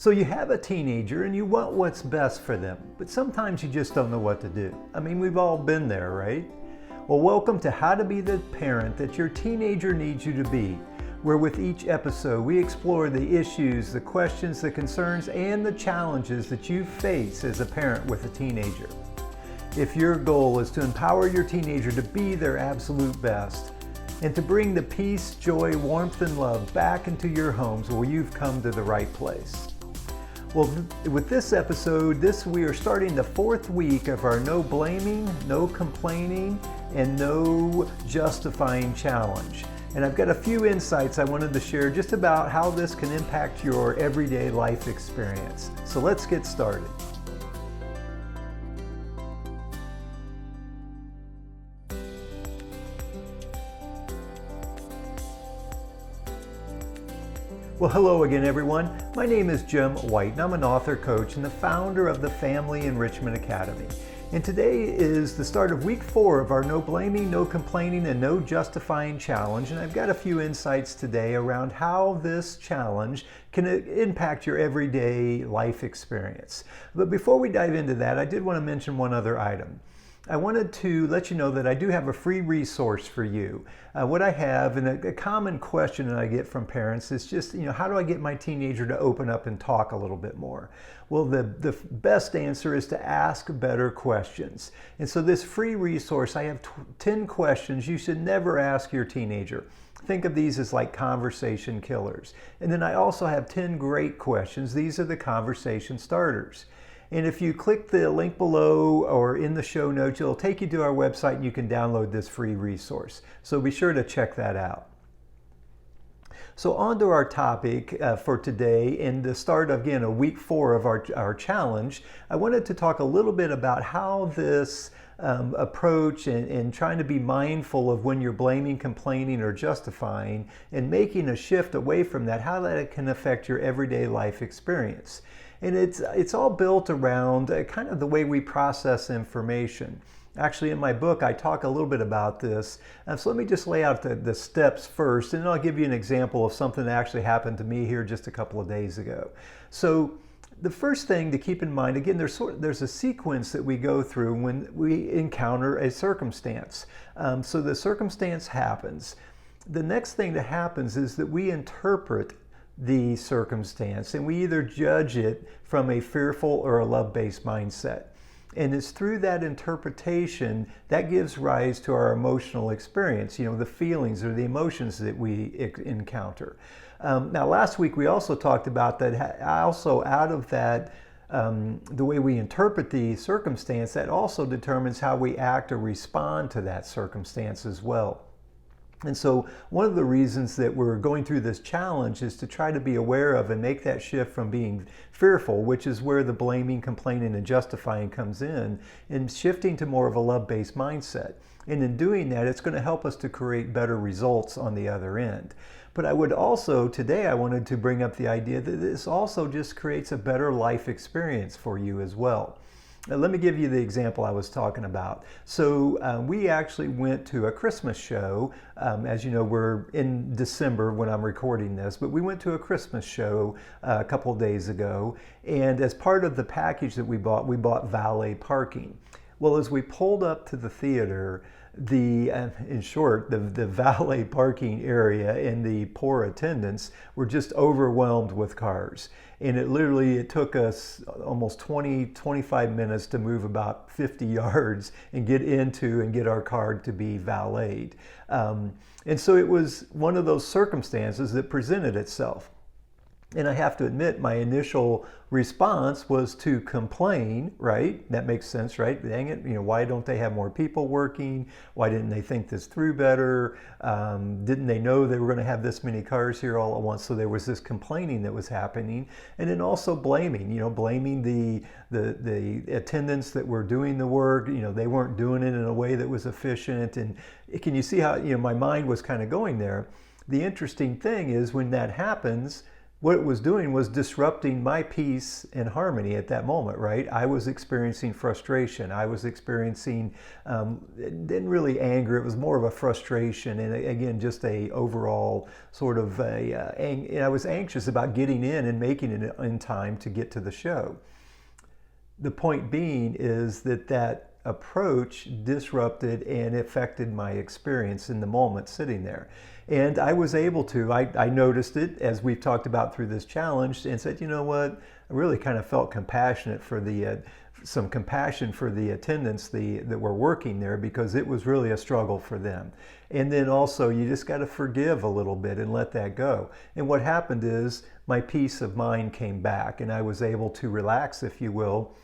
So you have a teenager and you want what's best for them, but sometimes you just don't know what to do. I mean, we've all been there, right? Well, welcome to How to Be the Parent That Your Teenager Needs You to Be, where with each episode we explore the issues, the questions, the concerns, and the challenges that you face as a parent with a teenager. If your goal is to empower your teenager to be their absolute best, and to bring the peace, joy, warmth, and love back into your homes, well, you've come to the right place. Well, with this episode, we are starting the 4th week of our no blaming, no complaining, and no justifying challenge. And I've got a few insights I wanted to share just about how this can impact your everyday life experience. So let's get started. Well, hello again, everyone. My name is Jim White, and I'm an author, coach, and the founder of the Family Enrichment Academy. And today is the start of week 4 of our no blaming, no complaining, and no justifying challenge. And I've got a few insights today around how this challenge can impact your everyday life experience. But before we dive into that, I did want to mention one other item. I wanted to let you know that I do have a free resource for you. What I have, and a common question that I get from parents is just, how do I get my teenager to open up and talk a little bit more? Well, the best answer is to ask better questions. And so this free resource, I have 10 questions you should never ask your teenager. Think of these as like conversation killers. And then I also have 10 great questions. These are the conversation starters. And if you click the link below or in the show notes, it'll take you to our website and you can download this free resource. So be sure to check that out. So on to our topic for today, and the start of, again, of week 4 of our challenge. I wanted to talk a little bit about how this approach and trying to be mindful of when you're blaming, complaining, or justifying, and making a shift away from that, how that can affect your everyday life experience. And it's all built around kind of the way we process information. Actually, in my book, I talk a little bit about this. So let me just lay out the steps first, and then I'll give you an example of something that actually happened to me here just a couple of days ago. So the first thing to keep in mind, again, there's a sequence that we go through when we encounter a circumstance. So the circumstance happens. The next thing that happens is that we interpret the circumstance, and we either judge it from a fearful or a love-based mindset. And it's through that interpretation that gives rise to our emotional experience, the feelings or the emotions that we encounter. Now, last week we also talked about that also out of that, the way we interpret the circumstance, that also determines how we act or respond to that circumstance as well. And so one of the reasons that we're going through this challenge is to try to be aware of and make that shift from being fearful, which is where the blaming, complaining, and justifying comes in, and shifting to more of a love-based mindset. And in doing that, it's going to help us to create better results on the other end. But I would also, today I wanted to bring up the idea that this also just creates a better life experience for you as well. Now, let me give you the example I was talking about. So we actually went to a Christmas show. As you know, we're in December when I'm recording this, but we went to a Christmas show a couple of days ago. And as part of the package that we bought valet parking. Well, as we pulled up to the theater, in short, the valet parking area and the poor attendants were just overwhelmed with cars. And it took us almost 25 minutes to move about 50 yards and get into and get our car to be valeted. And so it was one of those circumstances that presented itself. And I have to admit, my initial response was to complain, right? That makes sense, right? Dang it, why don't they have more people working? Why didn't they think this through better? Didn't they know they were going to have this many cars here all at once? So there was this complaining that was happening. And then also blaming the attendants that were doing the work. They weren't doing it in a way that was efficient. And can you see how, my mind was kind of going there? The interesting thing is when that happens, what it was doing was disrupting my peace and harmony at that moment, right? I was experiencing frustration. I was experiencing, didn't really anger, it was more of a frustration, and again, just a overall sort of I was anxious about getting in and making it in time to get to the show. The point being is that approach disrupted and affected my experience in the moment sitting there. And I was able to, I noticed it as we've talked about through this challenge, and said, you know what, I really kind of felt compassionate for some compassion for the attendants that were working there, because it was really a struggle for them. And then also you just got to forgive a little bit and let that go. And what happened is my peace of mind came back, and I was able to relax, if you will.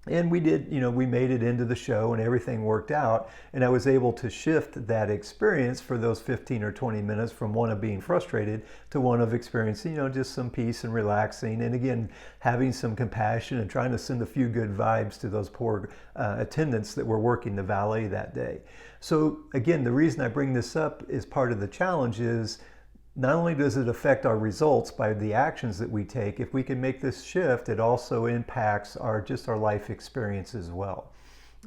And we did, we made it into the show and everything worked out. And I was able to shift that experience for those 15 or 20 minutes from one of being frustrated to one of experiencing, just some peace and relaxing. And again, having some compassion and trying to send a few good vibes to those poor attendants that were working the valet that day. So again, the reason I bring this up is part of the challenge is, not only does it affect our results by the actions that we take, if we can make this shift, it also impacts our life experience as well.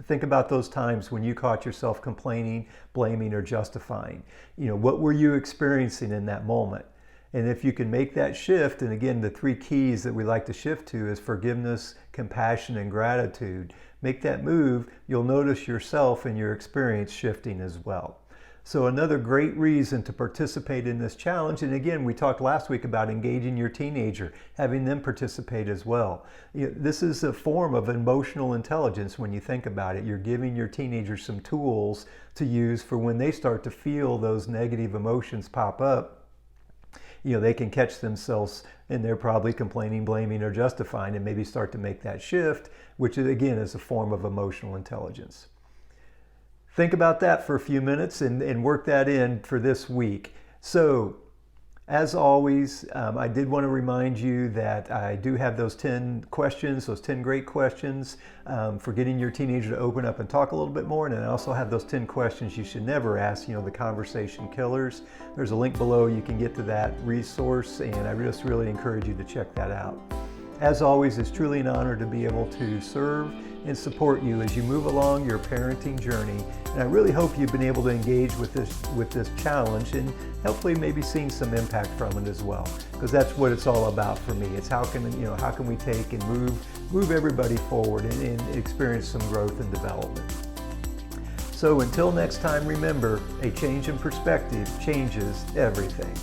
Think about those times when you caught yourself complaining, blaming, or justifying. What were you experiencing in that moment? And if you can make that shift, and again, the 3 keys that we like to shift to is forgiveness, compassion, and gratitude. Make that move, you'll notice yourself and your experience shifting as well. So another great reason to participate in this challenge, and again, we talked last week about engaging your teenager, having them participate as well. This is a form of emotional intelligence when you think about it. You're giving your teenager some tools to use for when they start to feel those negative emotions pop up. They can catch themselves and they're probably complaining, blaming, or justifying, and maybe start to make that shift, which again is a form of emotional intelligence. Think about that for a few minutes and work that in for this week. So, as always, I did want to remind you that I do have those 10 questions, those 10 great questions for getting your teenager to open up and talk a little bit more. And I also have those 10 questions you should never ask, the conversation killers. There's a link below. You can get to that resource, and I just really encourage you to check that out. As always, it's truly an honor to be able to serve and support you as you move along your parenting journey. And I really hope you've been able to engage with this challenge and hopefully maybe seen some impact from it as well, because that's what it's all about for me. It's how can we take and move everybody forward and experience some growth and development. So until next time, remember, a change in perspective changes everything.